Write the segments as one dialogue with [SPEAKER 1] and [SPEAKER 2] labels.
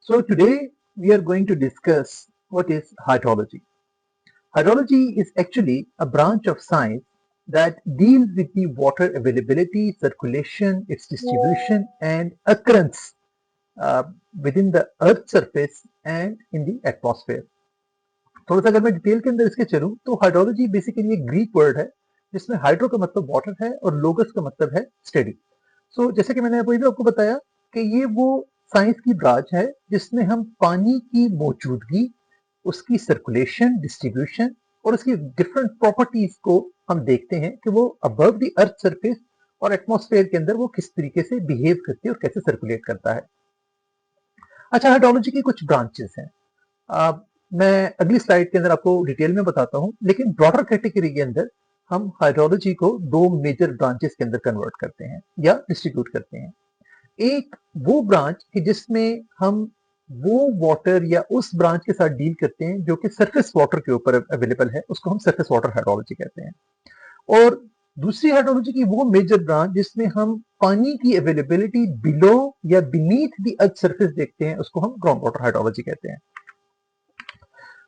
[SPEAKER 1] So today we are going to discuss what is hydrology. Hydrology is actually a branch of science that deals with the water availability, circulation, its distribution and occurrence uh, within the earth surface and in the atmosphere. थोड़ा सा अगर मैं detail के अंदर इसके चलूं तो hydrology basically एक ग्रीक वर्ड है जिसमें हाइड्रो का मतलब वाटर है और लोगस का मतलब है स्टडी। सो जैसे कि मैंने अभी भी आपको बताया कि ये वो साइंस की ब्रांच है जिसमें हम पानी की मौजूदगी, उसकी सर्कुलेशन, डिस्ट्रीब्यूशन और उसकी डिफरेंट प्रॉपर्टीज को हम देखते हैं कि वो अबव द अर्थ सरफेस और एटमॉस्फेयर के अंदर वो किस तरीके से बिहेव करती है और कैसे सर्कुलेट करता है। अच्छा, हाइड्रोलॉजी की कुछ ब्रांचेस हैं। मैं अगली स्लाइड के अंदर आपको डिटेल में बताता हूं, लेकिन ब्रॉडर कैटेगरी के अंदर हम हाइड्रोलॉजी को दो मेजर ब्रांचेस के अंदर कन्वर्ट करते हैं या डिस्ट्रीब्यूट करते हैं। एक वो ब्रांच कि जिसमें हम वो वाटर या उस ब्रांच के साथ डील करते हैं जो कि सरफेस वाटर के ऊपर अवेलेबल है, उसको हम सरफेस वाटर हाइड्रोलॉजी कहते हैं। और दूसरी हाइड्रोलॉजी की वो मेजर ब्रांच जिसमें हम पानी की अवेलेबिलिटी बिलो या बीनीथ द अर्थ सरफेस देखते हैं, उसको हम ग्राउंड वाटर हाइड्रोलॉजी कहते हैं।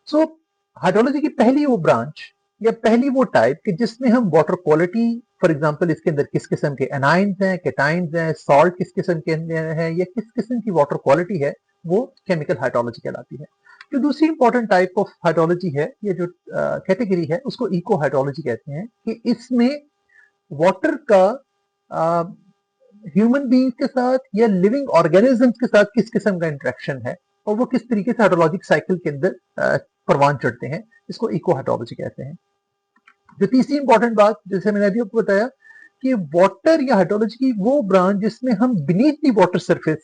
[SPEAKER 1] सो हाइड्रोलॉजी की पहली वो ब्रांच या पहली वो टाइप कि जिसमें हम वाटर क्वालिटी, फॉर एग्जांपल इसके अंदर किस किस्म के एनाइंस हैं, कैटाइंस हैं, सॉल्ट किस किस्म के अंदर है या किस किस्म की वाटर क्वालिटी है, वो केमिकल हाइड्रोलॉजी कहलाती है। जो दूसरी इंपॉर्टेंट टाइप ऑफ हाइड्रोलॉजी है या जो कैटेगरी है उसको इको हाइड्रोलॉजी कहते हैं कि इसमें वाटर का ह्यूमन बींग के साथ या लिविंग ऑर्गेनिजम्स के साथ किस किस्म का इंटरेक्शन है और वो किस तरीके से हाइड्रोलॉजिक साइकिल के अंदर परवान चढ़ते हैं, इसको इको हाइड्रोलॉजी कहते हैं। जो तीसरी इंपॉर्टेंट बात जैसे मैंने अभी आपको बताया कि वाटर या हाइड्रोलॉजी की वो ब्रांच जिसमें हम बीनीथ द वाटर सरफेस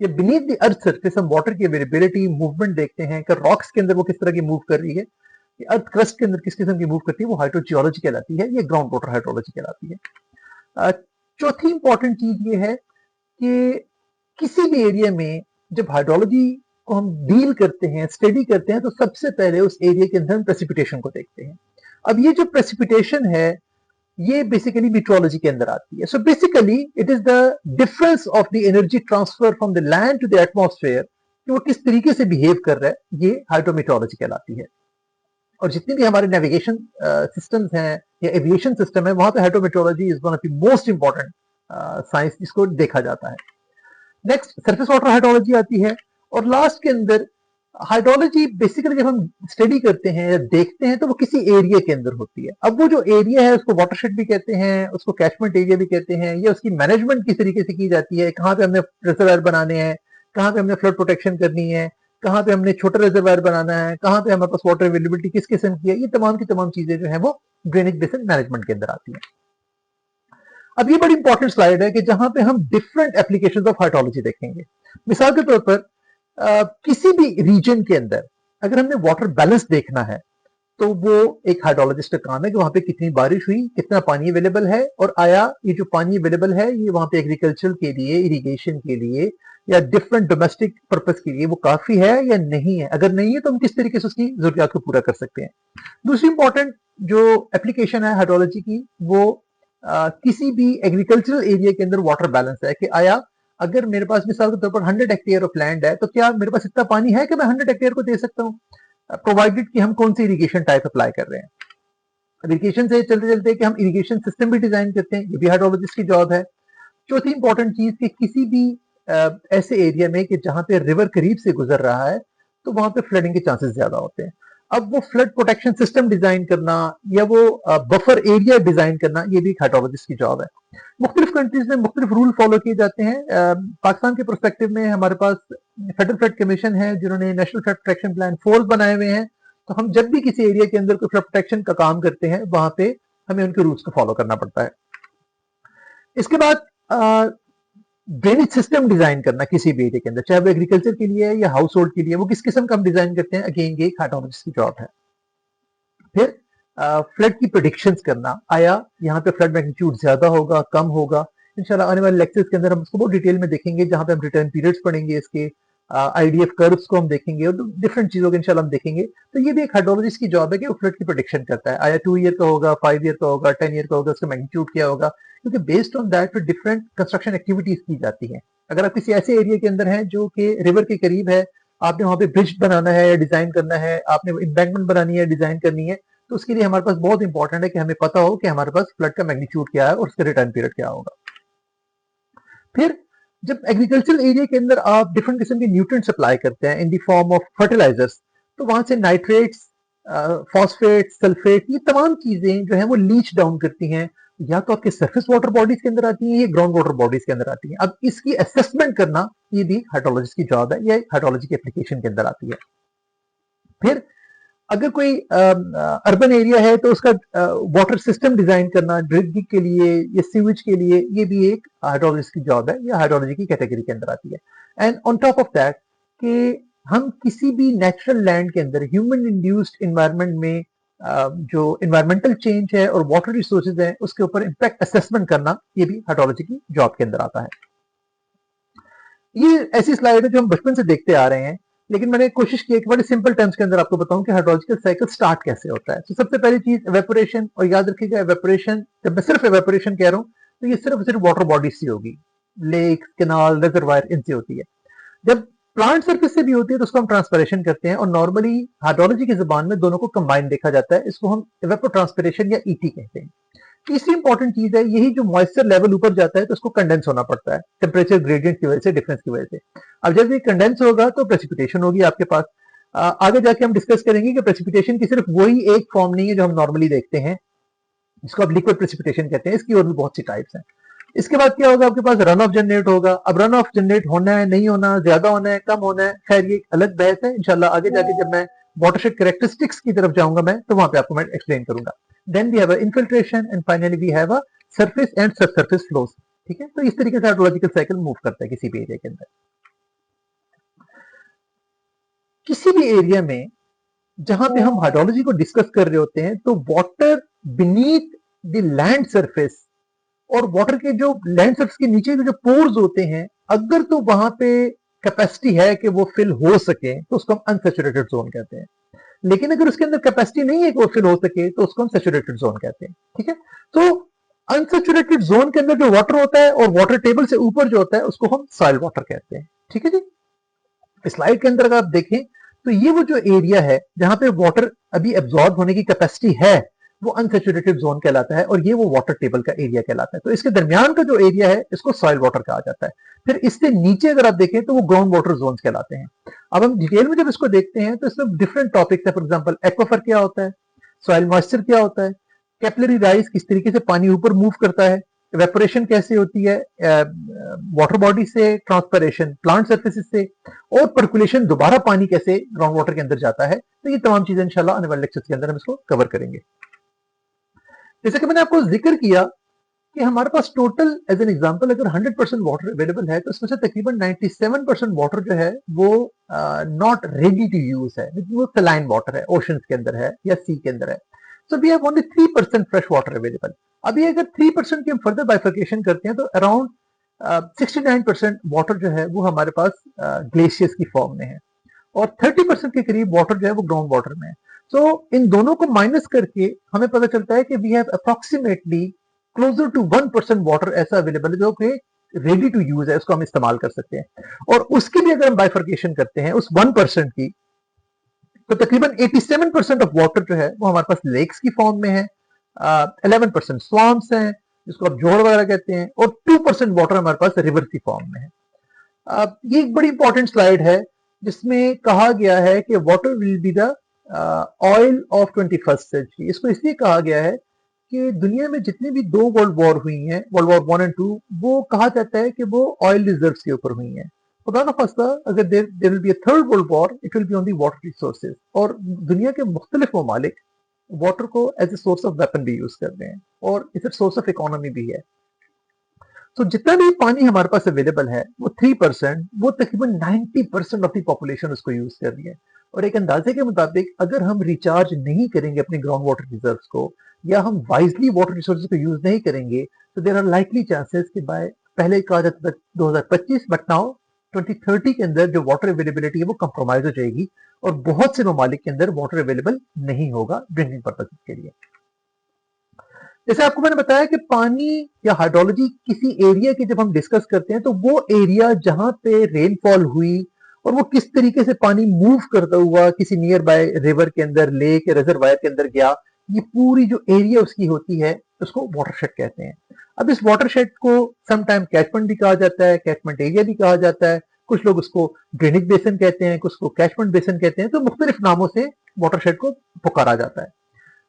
[SPEAKER 1] या बीनीथ द अर्थ सरफेस हम वाटर की अवेलेबिलिटी, मूवमेंट देखते हैं कि रॉक्स के अंदर वो किस तरह की मूव कर रही है, अर्थ क्रस्ट के अंदर किस किस्म की मूव करती है, वो हाइड्रोजियोलॉजी कहलाती है, ये ग्राउंड वाटर हाइड्रोलॉजी कहलाती है। चौथी इंपॉर्टेंट चीज ये है कि किसी भी एरिया में जब हाइड्रोलॉजी को हम डील करते हैं, स्टडी करते हैं, तो सबसे पहले उस एरिया के अंदर हम प्रेसिपिटेशन को देखते हैं। अब ये जो प्रेसिपिटेशन है ये बेसिकली मीट्रोलॉजी के अंदर आती है। So basically it is the difference of the energy transfer from the land to the atmosphere कि वो किस तरीके से बिहेव कर रहा है, ये हाइड्रोमीट्रोलॉजी कहलाती है। और जितनी भी हमारे नेविगेशन सिस्टम्स हैं या एविएशन सिस्टम है, वहां पे hydrometeorology is one of the most important science जिसको देखा जाता है। नेक्स्ट सरफेस वाटर हाइड्रोलॉजी आती है और लास्ट के अंदर हाइड्रोलॉजी बेसिकली जब हम स्टडी करते हैं या देखते हैं तो वो किसी एरिया के अंदर होती है। अब वो जो एरिया है उसको वाटरशेड भी कहते हैं, उसको कैचमेंट एरिया भी कहते हैं, या उसकी मैनेजमेंट किस तरीके से की जाती है, कहाँ पे हमने रिजर्वायर बनाने हैं, कहाँ पे हमने फ्लड प्रोटेक्शन करनी है, कहाँ पे हमने छोटा रिजर्वायर बनाना है, कहाँ पे हमारे पास वाटर अवेलेबिलिटी किस किस्म की है, ये तमाम की तमाम चीजें जो है वो ड्रेनेज बेसिन मैनेजमेंट के अंदर आती है। अब ये बड़ी इंपॉर्टेंट स्लाइड है कि जहां पे हम डिफरेंट एप्लीकेशंस ऑफ हाइड्रोलॉजी देखेंगे। मिसाल के तौर पर किसी भी रीजन के अंदर अगर हमने वाटर बैलेंस देखना है तो वो एक हाइड्रोलॉजिस्ट का काम है कि वहां पे कितनी बारिश हुई, कितना पानी अवेलेबल है, और आया ये जो पानी अवेलेबल है ये वहां पे एग्रीकल्चर के लिए, इरिगेशन के लिए या डिफरेंट डोमेस्टिक पर्पज के लिए वो काफी है या नहीं है। अगर नहीं है तो हम किस तरीके से उसकी जरूरियात को पूरा कर सकते हैं। दूसरी इंपॉर्टेंट जो एप्लीकेशन है हाइड्रोलॉजी की वो किसी भी एग्रीकल्चरल एरिया के अंदर वाटर बैलेंस है कि आया अगर मेरे पास मिसाल के तौर पर 100 हेक्टेयर ऑफ लैंड है तो क्या मेरे पास इतना पानी है कि मैं 100 हेक्टेयर को दे सकता हूँ, प्रोवाइडेड कि हम कौन सी इरिगेशन टाइप अप्लाई कर रहे हैं। इरिगेशन से चलते चलते कि हम इरिगेशन सिस्टम भी डिजाइन करते हैं, ये भी हाइड्रोलॉजिस्ट की जॉब है। चौथी इंपॉर्टेंट चीज कि किसी भी ऐसे एरिया में कि जहां पे रिवर करीब से गुजर रहा है तो वहां पे फ्लडिंग के चांसेस ज्यादा होते हैं। अब वो फ्लड प्रोटेक्शन सिस्टम डिजाइन करना या वो बफर एरिया डिजाइन करना ये भी हाइड्रोलॉजिस्ट की जॉब है। मुख्तलिफ कंट्रीज में मुख्तलिफ रूल फॉलो किए जाते हैं। पाकिस्तान के प्रोस्पेक्टिव में हमारे पास फेडरल फ्लड कमीशन है जिन्होंने नेशनल फ्लड प्रोटेक्शन प्लान 4 बनाए हुए हैं। तो हम जब भी किसी एरिया के अंदर कोई फ्लड प्रोटेक्शन का काम करते हैं वहां पे हमें उनके रूल्स को फॉलो करना पड़ता है। इसके बाद ड्रेनेज सिस्टम डिजाइन करना किसी भी एरिया के अंदर, चाहे वो एग्रीकल्चर के लिए या हाउस होल्ड के लिए, वो किस किस्म का हम डिजाइन करते हैं, अगेन ये हाइड्रोलॉजिस्ट की जॉब है। फिर फ्लड की प्रेडिक्शंस करना, आया यहाँ पे फ्लड मैग्नीट्यूड ज्यादा होगा, कम होगा। इंशाल्लाह आने वाले लेक्चर्स के अंदर हम उसको बहुत डिटेल में देखेंगे, जहां पे हम रिटर्न पीरियड्स पढ़ेंगे, इसके आईडीएफ कर्व्स को हम देखेंगे और डिफरेंट चीजों को इंशाल्लाह हम देखेंगे। तो ये भी एक हाइड्रोलॉजिस्ट की जॉब है कि वो फ्लड की प्रेडिक्शन करता है, आया 2 ईयर का होगा, 5 ईयर का होगा, 10 ईयर का होगा, उसका मैग्नीट्यूड क्या होगा, क्योंकि बेस्ड ऑन दैट फिर डिफरेंट कंस्ट्रक्शन एक्टिविटीज की जाती हैं। अगर आप किसी ऐसे एरिया के अंदर हैं जो कि रिवर के करीब है, आपने वहां पे ब्रिज बनाना है या डिजाइन करना है, आपने एम्बैंकमेंट बनानी है, डिजाइन करनी है, तो उसके लिए हमारे पास बहुत इंपॉर्टेंट है कि हमें पता हो कि हमारे पास फ्लड का मैग्नीट्यूड क्या है और उसका रिटर्न पीरियड क्या होगा। फिर जब एग्रीकल्चरल एरिया के अंदर आप डिफरेंट किस्म के न्यूट्रिएंट सप्लाई करते हैं in the form of fertilizers, तो वहां से नाइट्रेट्स, फॉस्फेट, सल्फेट, ये तमाम चीजें जो है वो लीच डाउन करती हैं, या तो आपके सरफेस वाटर बॉडीज के अंदर आती हैं या ग्राउंड वाटर बॉडीज के अंदर आती हैं। अब इसकी असेसमेंट करना ये भी हाइड्रोलॉजिस्ट की जॉब है, ये हाइड्रोलॉजी की एप्लीकेशन के अंदर आती है। फिर अगर कोई अर्बन एरिया है तो उसका वाटर सिस्टम डिजाइन करना ड्रिंकिंग के लिए या सीवेज के लिए, ये भी एक हाइड्रोलॉजिस्ट की जॉब है, या हाइड्रोलॉजी की कैटेगरी के अंदर आती है। And on top of that कि हम किसी भी नेचुरल लैंड के अंदर ह्यूमन इंड्यूस्ड इन्वायरमेंट में जो इन्वायरमेंटल चेंज है और वाटर रिसोर्सेज है उसके ऊपर इम्पैक्ट असेसमेंट करना, ये भी हाइड्रोलॉजी की जॉब के अंदर आता है। ये ऐसी स्लाइड है जो हम बचपन से देखते आ रहे हैं, लेकिन मैंने कोशिश की एक बड़े सिंपल टर्म्स के अंदर आपको बताऊं कि हाइड्रोलॉजिकल साइकिल स्टार्ट कैसे होता है। तो सबसे पहली चीज एवेपोरेशन, और याद रखिएगा एवेपोरेशन, जब मैं सिर्फ एवेपोरेशन कह रहा हूं तो ये सिर्फ वाटर बॉडीज से होगी, लेक, कैनाल, रिजर्वायर, इनसे होती है। जब प्लांट सर्फेस से भी होती है तो उसको हम ट्रांसपिरेशन करते हैं, और नॉर्मली हाइड्रोलॉजी की जुबान में दोनों को कंबाइन देखा जाता है, इसको हम एवेपोट्रांसपिरेशन या ईटी कहते हैं। तीसरी इंपॉर्टेंट चीज है, यही जो मॉइस्चर लेवल ऊपर जाता है तो उसको कंडेंस होना पड़ता है टेम्परेचर ग्रेडियंट की वजह से, डिफरेंस की वजह से। अब जब ये कंडेंस होगा तो प्रेसिपिटेशन होगी आपके पास। आगे जाके हम डिस्कस करेंगे कि प्रेसिपिटेशन की सिर्फ वही एक फॉर्म नहीं है जो हम नॉर्मली देखते हैं, जिसको आप लिक्विड प्रेसिपिटेशन कहते हैं, इसकी और भी बहुत सी टाइप्स हैं। इसके बाद क्या होगा, आपके पास रन ऑफ जनरेट होगा। अब रन ऑफ जनरेट होना है, नहीं होना, ज्यादा होना है, कम होना है, खैर ये एक अलग बहस है, इंशाल्लाह आगे जाके जब मैं वाटरशेड कैरेक्टरिस्टिक्स की तरफ जाऊंगा मैं, तो वहां पे आपको मैं एक्सप्लेन करूंगा। Then we have infiltration and finally we have a surface and subsurface flows. ठीक है, तो इस तरीके से हाइड्रोलॉजिकल साइकिल मूव करता है किसी भी एरिया के अंदर। किसी भी एरिया में जहां पे हम हाइड्रोलॉजी को डिस्कस कर रहे होते हैं तो water beneath the land surface और वाटर के जो लैंड सरफेस के नीचे के जो पोर्स होते हैं, अगर तो वहां पे कैपेसिटी है कि वो फिल हो सके तो उसको हम अनसेचुरेटेड जोन कहते हैं। लेकिन अगर उसके अंदर कैपेसिटी नहीं है कि वो फिल हो सके तो उसको हम सेचुरेटेड जोन कहते हैं। ठीक है, तो अनसेचुरेटेड जोन के अंदर जो वाटर होता है और वाटर टेबल से ऊपर जो होता है उसको हम सॉइल वाटर कहते हैं। ठीक है जी, स्लाइड के अंदर अगर आप देखें तो ये वो जो एरिया है जहां पे वाटर अभी एब्जॉर्ब होने की कैपेसिटी है वो अनसेचुरेटेड जोन कहलाता है, और ये वो वाटर टेबल का एरिया कहलाता है। तो इसके दरमियान का जो एरिया है इसको सॉइल वाटर कहा जाता है। फिर इससे नीचे अगर आप देखें तो वो ग्राउंड वाटर जोन कहलाते हैं। अब हम डिटेल में जब इसको देखते हैं तो इसमें डिफरेंट टॉपिक्स है। फॉर एग्जाम्पल एक्वाफर क्या होता है, सॉइल मॉइस्चर क्या होता है, कैपिलरी राइज किस तरीके से पानी ऊपर मूव करता है, इवेपोरेशन कैसे होती है वाटर बॉडी से, ट्रांसपरेशन प्लांट सर्फेसिस से, और पर्कुलेशन दोबारा पानी कैसे ग्राउंड वाटर के अंदर जाता है। तो ये तमाम चीजें इंशाल्लाह आने वाले लेक्चर्स के अंदर हम इसको कवर करेंगे। जैसे कि मैंने आपको जिक्र किया कि हमारे पास टोटल एज एन एग्जांपल अगर 100% वाटर अवेलेबल है तो इसमें से तकरीबन 97% वाटर जो है वो नॉट रेडी टू यूज है, वो सलाइन वाटर है, ओशंस के अंदर है या सी के अंदर है। So we have only 3% fresh water available. अभी अगर 3% की हम फर्दर बाइफर्केशन करते हैं तो अराउंड 69% वाटर जो है वो हमारे पास ग्लेशियर्स की फॉर्म में है, और 30% के करीब वाटर जो है वो ग्राउंड वाटर में है। सो इन दोनों को माइनस करके हमें पता चलता है कि we have approximately closer to 1% water ऐसा अवेलेबल है जो कि रेडी टू यूज है, उसको हम इस्तेमाल कर सकते हैं। और उसके लिए अगर हम बाइफर्केशन करते हैं उस 1% की, तो तकरीबन 87% ऑफ वाटर जो है वो हमारे पास लेक्स की फॉर्म में है, 11% स्वाम्स हैं जिसको आप जोड़ वगैरह कहते हैं, और 2% वाटर हमारे पास रिवर की फॉर्म में है। ये एक बड़ी इंपॉर्टेंट स्लाइड है जिसमें कहा गया है कि water will be the oil of 21st century. इसको इसलिए कहा गया है कि दुनिया में जितनी भी दो वर्ल्ड वॉर हुई हैं, वर्ल्ड वॉर 1 और 2, वो कहा जाता है कि वो ऑयल रिजर्व्स के ऊपर हुई हैं। खुदा न खास्ता अगर there will be a third world war, it will be on the water resources, और दुनिया के मुख्तलिफ ममालिक वाटर को as a source of weapon भी यूज कर रहे हैं, और इसे सोर्स ऑफ इकोनॉमी भी है। तो जितना भी पानी हमारे पास अवेलेबल है वो 3%, वो तकरीबन 90% ऑफ द पॉपुलेशन उसको यूज कर रही है। और एक अंदाजे के मुताबिक अगर हम रिचार्ज नहीं करेंगे अपने ग्राउंड वाटर रिजर्व्स को, या हम वाइजली वाटर रिसोर्सेज को यूज नहीं करेंगे, तो देर आर लाइकली चांसेस कि बाय, पहले कहा जाता था 2025, बट नाउ 2030 के अंदर जो वाटर अवेलेबिलिटी है वो कंप्रोमाइज हो जाएगी, और बहुत से ममालिक के अंदर वाटर अवेलेबल नहीं होगा ड्रिंकिंग पर्पज के लिए। जैसे आपको मैंने बताया कि पानी या हाइड्रोलॉजी किसी एरिया की जब हम डिस्कस करते हैं तो वो एरिया जहां पे रेनफॉल हुई और वो किस तरीके से पानी मूव करता हुआ किसी नियर बाय रिवर के अंदर, लेक या रिजर्वायर के अंदर गया, ये पूरी जो एरिया उसकी होती है उसको वाटरशेड कहते हैं। अब इस वाटरशेड को समटाइम कैचमेंट भी कहा जाता है, कैचमेंट एरिया भी कहा जाता है, कुछ लोग उसको ड्रेनेज बेसिन कहते हैं, कुछ को कैचमेंट बेसिन कहते हैं, तो मुख्तलिफ नामों से वाटरशेड को पुकारा जाता है।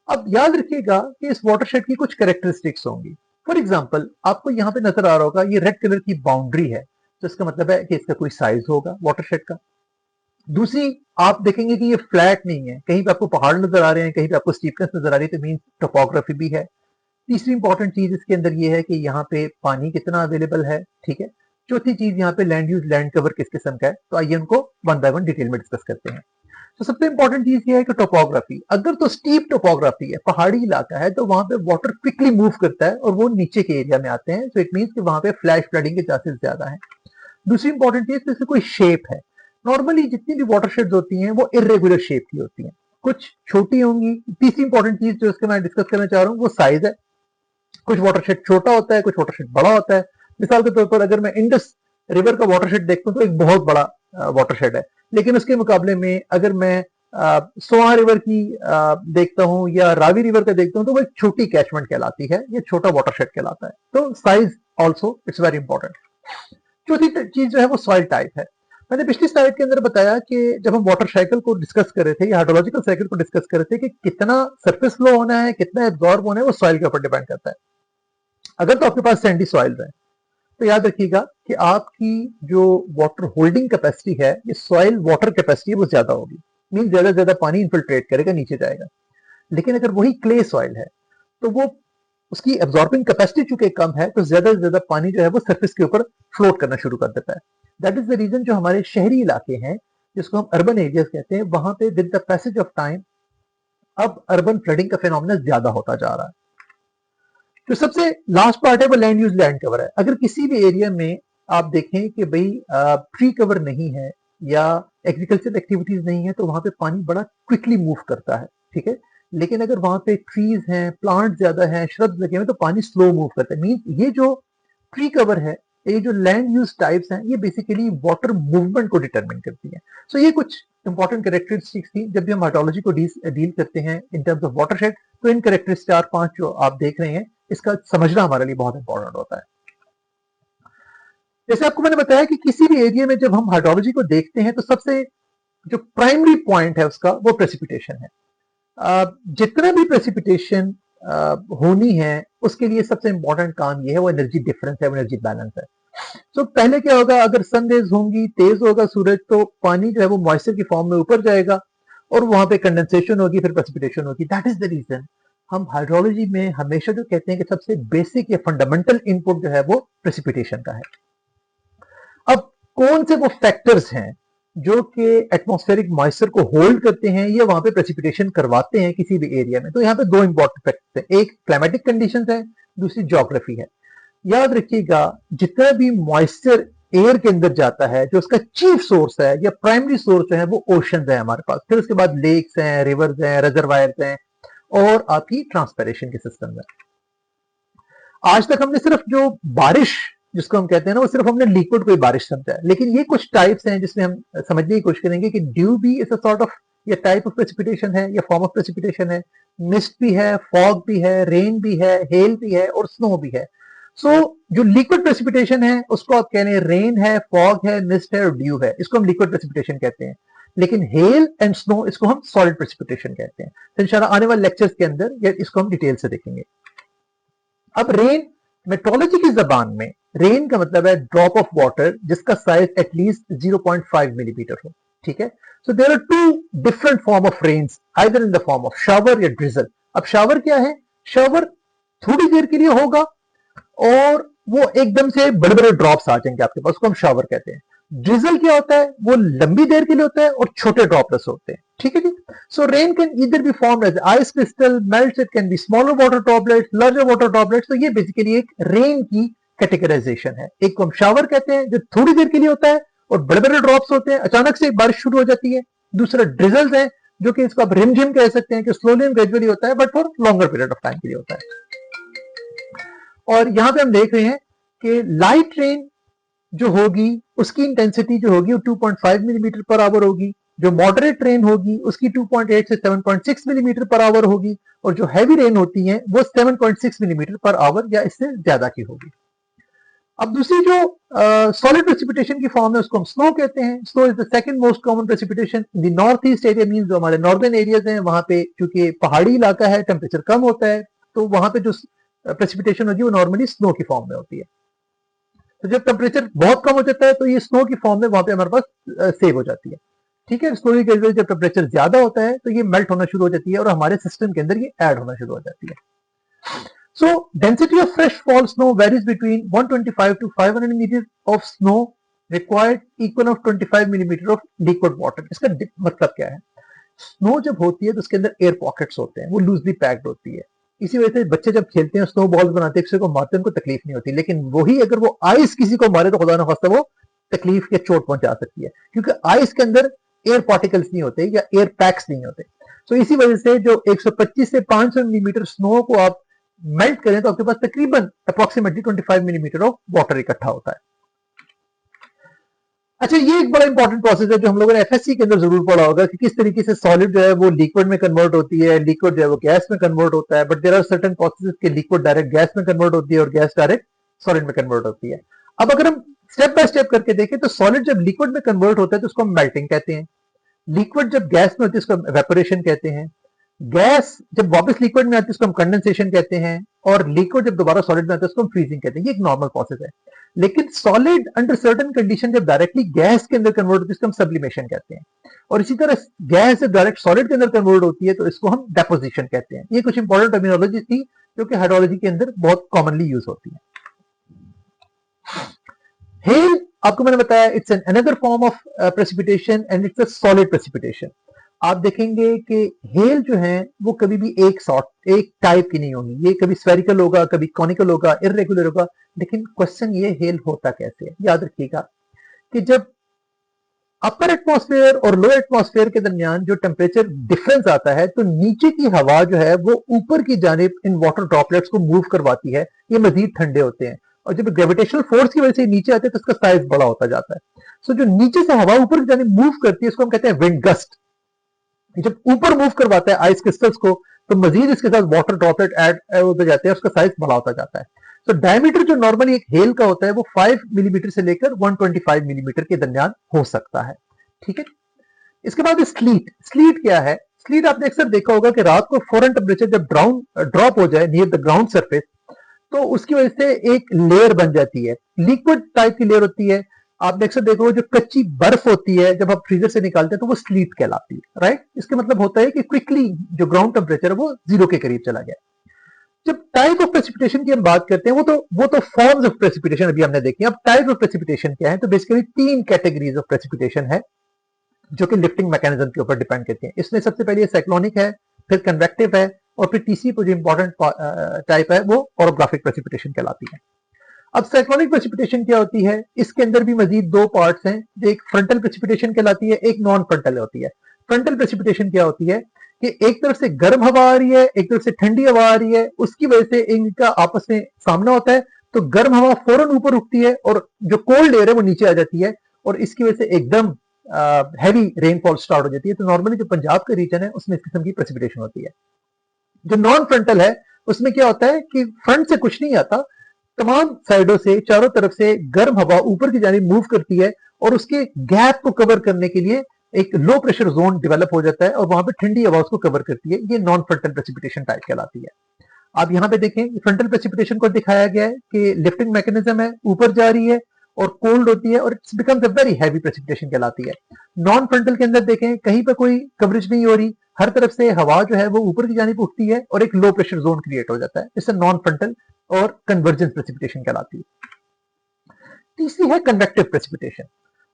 [SPEAKER 1] अब याद रखिएगा कि इस वाटरशेड की कुछ कैरेक्टरिस्टिक्स होंगी। फॉर एग्जांपल आपको यहाँ पे नजर आ रहा होगा ये रेड कलर की बाउंड्री है, तो इसका मतलब है कि इसका कोई साइज होगा वाटरशेड का। दूसरी, आप देखेंगे कि ये फ्लैट नहीं है, कहीं पे आपको पहाड़ नजर आ रहे हैं, कहीं पे आपको स्टीपनेस नजर आ रही है, तो मीन टोपोग्राफी भी है। तीसरी इंपॉर्टेंट चीज इसके अंदर ये है कि यहाँ पे पानी कितना अवेलेबल है, ठीक है। चौथी चीज यहाँ पे लैंड यूज, लैंड कवर किस किस्म का है, तो आइए उनको वन बाय वन डिटेल में डिस्कस करते हैं। तो सबसे इंपॉर्टेंट चीज ये है कि टोपोग्राफी, अगर तो स्टीप टोपोग्राफी है, पहाड़ी इलाका है, तो वहां पे वाटर क्विकली मूव करता है और वो नीचे के एरिया में आते हैं, सो इट मीन्स कि वहां पे फ्लैश फ्लडिंग के चांसेस ज्यादा है। दूसरी इंपॉर्टेंट चीज, इससे कोई शेप है। नॉर्मली जितनी भी वाटरशेड्स होती हैं वो इरेगुलर शेप की होती हैं, कुछ छोटी होंगी। तीसरी इंपॉर्टेंट चीज जो इसके मैं डिस्कस करना चाह रहा हूँ वो साइज है। कुछ वाटरशेड छोटा होता है, कुछ वाटरशेड बड़ा होता है। मिसाल के तौर पर अगर मैं इंडस रिवर का वाटरशेड देखता हूँ तो एक बहुत बड़ा वाटरशेड है, लेकिन उसके मुकाबले में अगर मैं सोआ रिवर की देखता हूँ या रावी रिवर का देखता हूँ तो वो एक छोटी कैचमेंट कहलाती है, ये छोटा वाटरशेड कहलाता है। तो size also it's very important. चौथी चीज जो है वो सॉइल टाइप है। मैंने पिछली स्लाइड के अंदर बताया कि जब हम वाटर साइकिल को डिस्कस कर रहे थे या हाइड्रोलॉजिकल साइकिल को डिस्कस कर रहे थे कि कितना सरफेस फ्लो होना है, कितना एब्जॉर्ब होना है, वो सॉइल के ऊपर डिपेंड करता है। अगर तो आपके पास सैंडी सॉइल है तो याद रखिएगा कि आपकी जो वाटर होल्डिंग कैपेसिटी है, ये सॉइल वाटर कैपेसिटी है, वो ज्यादा होगी, मीन ज्यादा से ज्यादा पानी इन्फिल्ट्रेट करेगा, नीचे जाएगा। लेकिन अगर वही क्ले सॉइल है तो वो उसकी एब्जॉर्बिंग कैपेसिटी चूंकि कम है, तो ज्यादा से ज्यादा पानी जो है वो सरफेस के ऊपर फ्लोट करना शुरू कर देता है। दैट इज द रीजन जो हमारे शहरी इलाके हैं, जिसको हम अर्बन एरियाज कहते हैं, वहां पे with the passage of time अब अर्बन फ्लडिंग का फिनोमेना ज्यादा होता जा रहा है। तो सबसे लास्ट पार्ट है वो लैंड यूज, लैंड कवर है। अगर किसी भी एरिया में आप देखें कि भाई ट्री कवर नहीं है या एग्रीकल्चर एक्टिविटीज नहीं है, तो वहां पे पानी बड़ा क्विकली मूव करता है, ठीक है। लेकिन अगर वहां पे ट्रीज हैं, प्लांट ज्यादा हैं, श्रब्स लगे हुए, तो पानी स्लो मूव करता है। मीन ये जो ट्री कवर है, ये जो लैंड यूज टाइप्स हैं, ये बेसिकली वाटर मूवमेंट को डिटरमिन करती है। सो ये कुछ इंपॉर्टेंट कैरेक्टरिस्टिक्स थी। जब भी हम हाइड्रोलॉजी को डील करते हैं इन टर्म्स ऑफ वाटरशेड, तो इन कैरेक्टरिस्टिक्स 4-5 जो आप देख रहे हैं, इसका समझना हमारे लिए बहुत इंपॉर्टेंट होता है। जैसे आपको मैंने बताया कि किसी भी एरिया में जब हम हाइड्रोलॉजी को देखते हैं तो सबसे जो प्राइमरी पॉइंट है उसका वो प्रेसिपिटेशन है। जितना भी प्रेसिपिटेशन होनी है उसके लिए सबसे इंपॉर्टेंट काम ये है, वो एनर्जी डिफरेंस है, वो एनर्जी बैलेंस है। तो पहले क्या होगा, अगर सन रेज होंगी, तेज होगा सूरज, तो पानी जो है वो मॉइस्चर की फॉर्म में ऊपर जाएगा और वहां पे कंडेंसेशन होगी, फिर प्रेसिपिटेशन होगी। दैट इज द रीजन हम हाइड्रोलॉजी में हमेशा जो कहते हैं कि सबसे बेसिक या फंडामेंटल इनपुट जो है वो प्रेसिपिटेशन का है। अब कौन से वो फैक्टर्स हैं जो कि एटमॉस्फेरिक मॉइस्चर को होल्ड करते हैं या वहां पे प्रेसिपिटेशन करवाते हैं किसी भी एरिया में, तो यहाँ पे दो इंपॉर्टेंट फैक्टर्स हैं, एक क्लाइमेटिक कंडीशंस है, दूसरी ज्योग्राफी है। याद रखिएगा जितना भी मॉइस्चर एयर के अंदर जाता है, जो उसका चीफ सोर्स है या प्राइमरी सोर्स जो है वो ओशन है हमारे पास, फिर उसके बाद लेक्स हैं, रिवर्स हैं, रिजर्वायर्स हैं और आपकी ट्रांसपेरेशन के सिस्टम है। आज तक हमने सिर्फ जो बारिश जिसको हम कहते हैं ना, वो सिर्फ हमने लिक्विड को ही बारिश समझा है, लेकिन ये कुछ टाइप्स हैं जिसमें हम समझने की कोशिश करेंगे कि ड्यू भी इज अ सॉर्ट ऑफ या टाइप ऑफ प्रेसिपिटेशन है या फॉर्म ऑफ प्रेसिपिटेशन है, मिस्ट भी है, फॉग भी है, रेन भी है, हेल भी है और स्नो भी है। सो जो लिक्विड प्रेसिपिटेशन है उसको आप कह रहे हैं रेन है, फॉग है, मिस्ट है और ड्यू है, इसको हम लिक्विड प्रेसिपिटेशन कहते हैं। लेकिन हेल एंड स्नो इसको हम सॉलिड प्रेसिपिटेशन कहते हैं। तो इंशाल्लाह आने वाले लेक्चर्स के अंदर इसको हम डिटेल से देखेंगे। अब रेन मेट्रोलॉजी की जबान में रेन का मतलब है ड्रॉप ऑफ वाटर जिसका साइज एटलीस्ट 0.5 मिलीमीटर हो, ठीक है। So there are two different form of rains, either in the form of shower या ड्रिजल। अब शावर क्या है, शावर थोड़ी देर के लिए होगा और वो एकदम से बड़े बड़े ड्रॉप्स आ जाएंगे आपके पास, उसको हम शावर कहते हैं। ड्रिजल क्या होता है, वो लंबी देर के लिए होता है और छोटे ड्रॉपलेट्स होते हैं, ठीक है जी। So rain can either be formed as ice crystal, melts, it can be smaller water droplets, larger water droplets. तो ये बेसिकली एक रेन की कैटेगराइजेशन है। एक को हम शावर कहते हैं जो थोड़ी देर के लिए होता है और बड़े बड़े ड्रॉप्स होते हैं, अचानक से बारिश शुरू हो जाती है। दूसरा ड्रिजल्स है जो कि इसको आप रिमझिम कह सकते हैं कि स्लोली एंड ग्रेजुअली होता है but for longer period of time के लिए होता है। और यहां पे हम देख रहे हैं कि लाइट रेन जो होगी उसकी इंटेंसिटी जो होगी वो 2.5 मिलीमीटर पर आवर होगी, जो मॉडरेट रेन होगी उसकी 2.8 से 7.6 मिलीमीटर पर आवर होगी, और जो हैवी रेन होती है वो 7.6 मिलीमीटर पर आवर या इससे ज्यादा की होगी। अब दूसरी जो सॉलिड प्रेसिपिटेशन की फॉर्म है उसको हम स्नो कहते हैं। Snow is the second most common precipitation in the north east area, means जो हमारे नॉर्दर्न एरियाज हैं वहां पे क्योंकि पहाड़ी इलाका है, टेम्परेचर कम होता है, तो वहां पे जो प्रेसिपिटेशन होगी वो नॉर्मली स्नो की फॉर्म में होती है। तो जब टेम्परेचर बहुत कम हो जाता है तो ये स्नो की फॉर्म में वहां पे हमारे पास सेव हो जाती है। ठीक है, स्नो की जब टेम्परेचर ज्यादा होता है तो ये मेल्ट होना शुरू हो जाती है और हमारे सिस्टम के अंदर ये ऐड होना शुरू हो जाती है। So density of fresh fall snow varies between 125 to 500 meters of snow required equal of 25 millimeter of liquid water। इसका मतलब क्या है? स्नो जब होती है तो उसके अंदर एयर पॉकेट्स होते हैं, वो लूजली पैक्ड होती है। इसी वजह से बच्चे जब खेलते हैं स्नो बॉल्स बनाते हैं, किसी को मारते हैं उनको तकलीफ नहीं होती, लेकिन वही अगर वो आइस किसी को मारे तो खुदा ना खास्ता वो तकलीफ या चोट पहुंचा सकती है, क्योंकि आइस के अंदर एयर पार्टिकल्स नहीं होते या एयर पैक्स नहीं होते। तो इसी वजह से जो 125 से 500 मिलीमीटर स्नो को आप मेल्ट करें तो आपके पास तकरीबन अप्रोक्सीमेटली 25 मिलीमीटर ऑफ वाटर इकट्ठा होता है। अच्छा, ये एक बड़ा इंपॉर्टेंट प्रोसेस है जो हम लोगों ने एफएससी के अंदर जरूर पढ़ा होगा कि किस तरीके से सॉलिड जो है वो लिक्विड में कन्वर्ट होती है, लिक्विड जो है वो गैस में कन्वर्ट होता है, but there are certain processes के लिक्विड डायरेक्ट गैस में कन्वर्ट होती है और गैस डायरेक्ट सॉलिड में कन्वर्ट होती है। अब अगर हम स्टेप बाय स्टेप करके देखें तो सॉलिड जब लिक्विड में कन्वर्ट होता है तो उसको हम मेल्टिंग कहते हैं, लिक्विड जब गैस में होती है उसको हम एवेपोरेशन कहते हैं, गैस जब वापस लिक्विड में आती है उसको हम कंडेंसेशन कहते हैं, और लिक्विड जब दोबारा सॉलिड में आता है उसको हम फ्रीजिंग कहते हैं। ये एक नॉर्मल प्रोसेस है। लेकिन सॉलिड अंडर सर्टेन कंडीशन जब डायरेक्टली गैस के अंदर कन्वर्ट होती है इसको हम सब्लिमेशन कहते हैं, और इसी तरह गैस जब डायरेक्ट सॉलिड के अंदर कन्वर्ट होती है तो इसको हम डेपोजिशन कहते हैं। ये कुछ इंपॉर्टेंट टर्मिनोलॉजी थी जो कि हाइड्रोलॉजी के अंदर बहुत कॉमनली यूज होती है। हेल आपको मैंने बताया it's an another form of precipitation and it's a solid precipitation. आप देखेंगे कि हेल जो है वो कभी भी एक टाइप की नहीं होगी, ये कभी स्फेरिकल होगा, कभी कॉनिकल होगा, इरेगुलर होगा। लेकिन क्वेश्चन ये हेल होता कैसे है, याद रखिएगा कि जब अपर एटमॉस्फेयर और लो एटमॉस्फेयर के दरमियान जो टेम्परेचर डिफरेंस आता है तो नीचे की हवा जो है वो ऊपर की जानिब इन वाटर ड्रॉपलेट्स को मूव करवाती है, ये मजीद ठंडे होते हैं, और जब ग्रेविटेशनल फोर्स की वजह से नीचे आते हैं तो उसका साइज बड़ा होता जाता है। सो जो नीचे से हवा ऊपर की जानिब मूव करती है उसको हम कहते हैं विंड गस्ट। जब ऊपर मूव करवाता है आइस क्रिस्टल्स को तो मजीद इसके साथ वाटर ड्रॉपलेट ऐड होते जाते हैं, उसका साइज बड़ा होता जाता है। तो डायमीटर जो नॉर्मली एक हेल का होता है वो 5 मिलीमीटर से लेकर 125 मिलीमीटर के दरमियान हो सकता है। ठीक है, इसके बाद स्लीट। स्लीट क्या है? स्लीट आपने अक्सर देखा होगा कि रात को फौरन टेम्परेचर जब ड्रॉप हो जाए नियर द ग्राउंड सरफेस तो उसकी वजह से एक लेयर बन जाती है, लिक्विड टाइप की लेयर होती है। आपने अक्सर देखा होगा जो कच्ची बर्फ होती है जब आप फ्रीजर से निकालते हैं तो वो स्लीट कहलाती है, राइट। इसका मतलब होता है कि क्विकली जो ग्राउंड टेम्परेचर है वो जीरो के करीब चला गया। जब टाइप ऑफ प्रेसिपिटेशन की हम बात करते हैं वो तो फॉर्म्स ऑफ प्रेसिपिटेशन अभी हमने देखी। अब टाइप ऑफ प्रेसिपिटेशन क्या है? तो बेसिकली 3 कैटेगरीज ऑफ प्रेसिपिटेशन है जो कि लिफ्टिंग मैकेनिज्म के ऊपर डिपेंड करती है। इसमें सबसे पहले साइक्लोनिक है, फिर कन्वेक्टिव है, और फिर तीसरी जो इंपॉर्टेंट टाइप है वो ओरोग्राफिक प्रेसिपिटेशन कहलाती है। अब साइक्लोनिक प्रेसिपिटेशन क्या होती है? इसके अंदर भी मजीद 2 पार्ट्स हैं, एक फ्रंटल प्रेसिपिटेशन कहलाती है, एक नॉन फ्रंटल होती है। फ्रंटल प्रेसिपिटेशन क्या होती है कि एक तरफ से गर्म हवा आ रही है, एक तरफ से ठंडी हवा आ रही है, उसकी वजह से इनका आपस में सामना होता है, तो गर्म हवा फौरन ऊपर उठती है और जो कोल्ड एयर है वो नीचे आ जाती है, और इसकी वजह से एकदम हैवी रेनफॉल स्टार्ट हो जाती है। तो नॉर्मली जो पंजाब का रीजन है उसमें इस किस्म की प्रेसिपिटेशन होती है। जो नॉन फ्रंटल है उसमें क्या होता है कि फ्रंट से कुछ नहीं आता, तमाम साइडों से चारों तरफ से गर्म हवा ऊपर की जानिब मूव करती है और उसके गैप को कवर करने के लिए एक लो प्रेशर जोन डेवलप हो जाता है और वहां पे ठंडी हवा उसको कवर करती है। ये नॉन फ्रंटल प्रेसिपिटेशन टाइप कहलाती है। आप यहाँ पे देखें फ्रंटल प्रेसिपिटेशन को दिखाया गया है कि लिफ्टिंग मैकेनिज्म है, ऊपर जा रही है और कोल्ड होती है और it's becomes a very heavy precipitation कहलाती है। नॉन फ्रंटल के अंदर देखें कहीं पर कोई कवरेज नहीं हो रही, हर तरफ से हवा जो है वो ऊपर की जानिब उठती है और एक लो प्रेशर जोन क्रिएट हो जाता है। इससे नॉन फ्रंटल और कन्वर्जेंस प्रेसिपिटेशन कहलाती है। तीसरी है कन्वेक्टिव प्रेसिपिटेशन।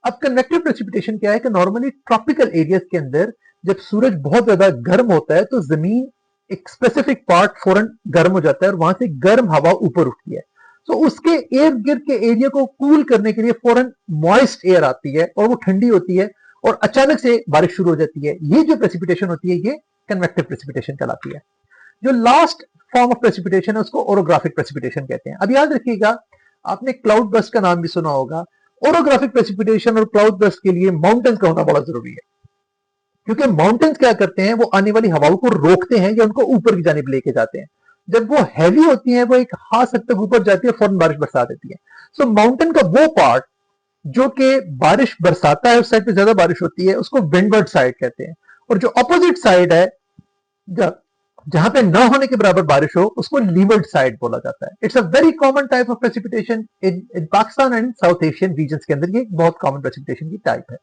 [SPEAKER 1] अब कन्वेक्टिव प्रेसिपिटेशन क्या है कि नॉर्मली ट्रॉपिकल एरियाज के अंदर जब सूरज बहुत ज्यादा गर्म होता है तो जमीन एक स्पेसिफिक पार्ट फौरन गर्म हो जाता है और वहां से गर्म हवा ऊपर उठती है, तो उसके इर्द गिर्द के एरिया को कूल करने के लिए फौरन मॉइस्ट एयर आती है और वो ठंडी होती है और अचानक से बारिश शुरू हो जाती है। ये जो प्रेसिपिटेशन होती है ये कन्वेक्टिव प्रेसिपिटेशन कहलाती है। जो लास्ट फॉर्म ऑफ प्रेसिपिटेशन है उसको ओरोग्राफिक प्रेसिपिटेशन कहते हैं। अब याद रखिएगा, आपने क्लाउड बर्स्ट का नाम भी सुना होगा। ओरोग्राफिक प्रेसिपिटेशन और क्लाउड बर्स्ट के लिए माउंटेन्स का होना बड़ा जरूरी है, क्योंकि माउंटेन्स क्या करते हैं, वो आने वाली हवाओं को रोकते हैं या उनको ऊपर की जानिब लेके जाते हैं। जब वो हैवी होती है, वो एक खास हद तक ऊपर जाती है, फौरन बारिश बरसा देती है। सो माउंटेन का वो पार्ट जो कि बारिश बरसाता है, उस साइड पे ज्यादा बारिश होती है, उसको विंडवर्ड साइड कहते हैं। और जो अपोजिट साइड है, जहां पे न होने के बराबर बारिश हो, उसको लीवर्ड साइड बोला जाता है। It's a very common type of precipitation in Pakistan and south Asian region के अंदर। ये बहुत कॉमन प्रेसिपिटेशन की टाइप है।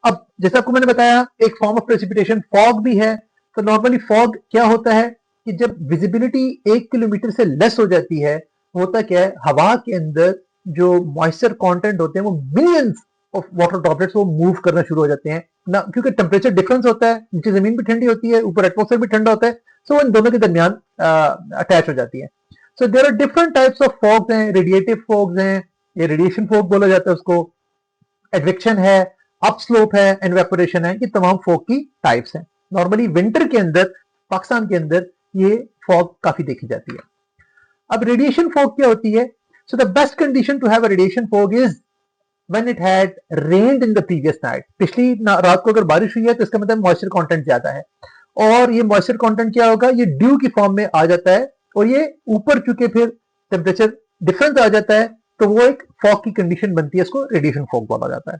[SPEAKER 1] अब जैसा आपको मैंने बताया, एक फॉर्म ऑफ प्रेसिपिटेशन फॉग भी है। तो नॉर्मली फॉग क्या होता है कि जब विजिबिलिटी 1 किलोमीटर से लेस हो जाती है, होता क्या है, हवा के अंदर जो मॉइस्चर कंटेंट होते हैं वो मिलियंस ऑफ वाटर ड्रॉपलेट्स वो मूव करना शुरू हो जाते हैं ना, क्योंकि टेम्परेचर डिफरेंस होता है, नीचे जमीन भी ठंडी होती है, ऊपर एटमॉस्फेयर भी ठंडा होता है। सो इन दोनों के दरमियान अटैच हो जाती है। So there are different types of fogs हैं। रेडिएटिव फॉग्स हैं, ये रेडिएशन फॉग बोला जाता है उसको, एडवेक्शन है, अपस्लोप है, एनवेपोरेशन है। ये तमाम फॉग की टाइप्स हैं। नॉर्मली विंटर के अंदर पाकिस्तान के अंदर ये फॉग काफी देखी जाती है। अब रेडिएशन फॉग क्या होती है? So the best condition to have a radiation fog is when it had rained in the previous night. पिछली रात को अगर बारिश हुई है तो इसका मतलब मॉइस्चर कंटेंट ज्यादा है, और ये मॉइस्चर कंटेंट क्या होगा, ये ड्यू की फॉर्म में आ जाता है, और ये ऊपर चुके फिर टेम्परेचर डिफरेंस आ जाता है, तो वो एक फॉग की कंडीशन बनती है, इसको रेडिएशन फॉग बोला जाता है।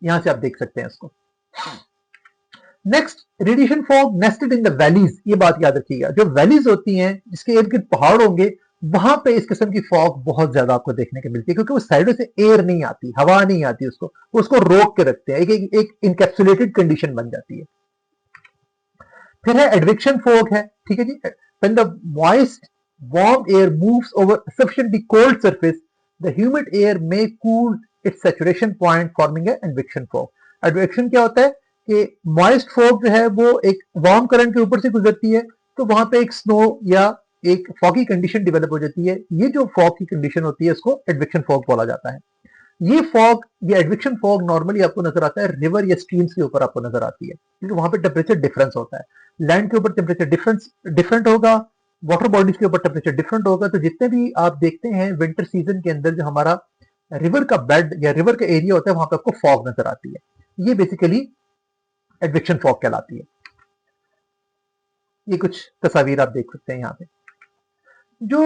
[SPEAKER 1] यहां से आप देख सकते हैं इसको। Next, radiation fog nested in the valleys. ये बात याद रखिएगा, जो वैलीज होती हैं जिसके इर्द गिर्द पहाड़ होंगे, वहां पे इस किस्म की फॉग बहुत ज्यादा आपको देखने को मिलती है, क्योंकि उस साइडों से एयर नहीं आती, हवा नहीं आती, उसको रोक के रखते हैं, एक इनकैप्सुलेटेड कंडीशन बन जाती है। फिर है एडवेक्शन फॉग है, ठीक है जी। When the moist warm air moves over sufficiently cold surface, the humid air may cool its saturation point, forming a advection fog. Advection क्या होता है कि मॉइस्ट फॉग जो है वो एक वार्म करंट के ऊपर से गुजरती है, तो वहां पे एक स्नो या एक फॉगी कंडीशन डेवलप हो जाती है। ये जो फॉग की कंडीशन होती है, इसको एडवेक्शन फॉग बोला जाता है। ये फॉग, ये एडवेक्शन फॉग नॉर्मली आपको नजर आता है रिवर या स्ट्रीम्स के ऊपर आपको नजर आती है, क्योंकि वहां पे टेम्परेचर डिफरेंस होता है। लैंड के ऊपर टेम्परेचर डिफरेंट होगा, वाटर बॉडीज के ऊपर टेम्परेचर डिफरेंट होगा। तो जितने भी आप देखते हैं विंटर सीजन के अंदर, जो हमारा रिवर का बेड या रिवर का एरिया होता है, वहां पे आपको फॉग नजर आती है। ये बेसिकली एडवेक्शन फॉग कहलाती है। ये कुछ तस्वीर आप देख सकते हैं यहाँ पे। जो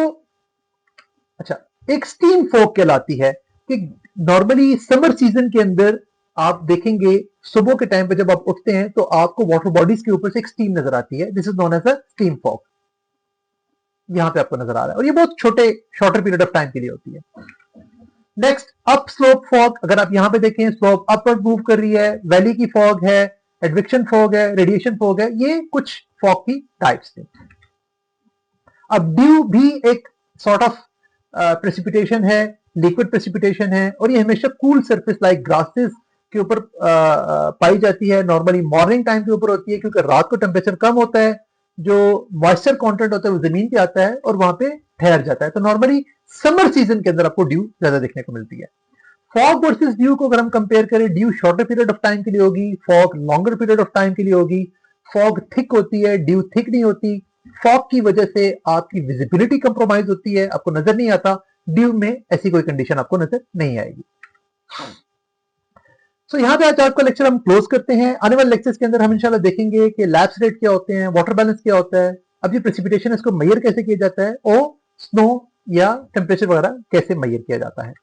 [SPEAKER 1] अच्छा, एक स्टीम फॉग कहलाती है कि नॉर्मली समर सीजन के अंदर आप देखेंगे सुबह के टाइम पे जब आप उठते हैं तो आपको वाटर बॉडीज के ऊपर से एक स्टीम नजर आती है। This is known as a steam fog. यहां पे आपको नजर आ रहा है, और ये बहुत शॉर्टर पीरियड ऑफ टाइम के लिए होती है। Next, up slope fog. अगर आप यहां पे देखें, स्लोप अपवर्ड मूव कर रही है, वैली की फॉग है, एडवेक्शन फॉग है, रेडिएशन फॉग है। ये कुछ फॉग की टाइप्स थे। अब ड्यू भी एक सॉर्ट ऑफ प्रेसिपिटेशन है, लिक्विड प्रेसिपिटेशन है, और ये हमेशा कूल सरफेस लाइक ग्रासेस के ऊपर पाई जाती है। नॉर्मली मॉर्निंग टाइम के ऊपर होती है, क्योंकि रात को टेम्परेचर कम होता है, जो मॉइस्चर कंटेंट होता है वो जमीन पे आता है और वहां पे ठहर जाता है। तो नॉर्मली समर सीजन के अंदर आपको ड्यू ज्यादा देखने को मिलती है। फॉग वर्सेस ड्यू को अगर हम कंपेयर करें, due shorter period of time के लिए होगी, fog longer period of time के लिए होगी। फॉग थिक होती है, ड्यू थिक नहीं होती। फॉग की वजह से आपकी विजिबिलिटी कंप्रोमाइज होती है, आपको नजर नहीं आता। ड्यू में ऐसी कोई कंडीशन आपको नजर नहीं आएगी। सो यहाँ पे आज आपका लेक्चर हम क्लोज करते हैं। आने वाले लेक्चर्स के अंदर हम इंशाल्लाह देखेंगे कि लैप्स रेट क्या होते हैं, वाटर बैलेंस क्या होता है, अब ये प्रेसिपिटेशन इसको मेजर कैसे किया जाता है, और स्नो या टेम्परेचर वगैरह कैसे मेजर किया जाता है।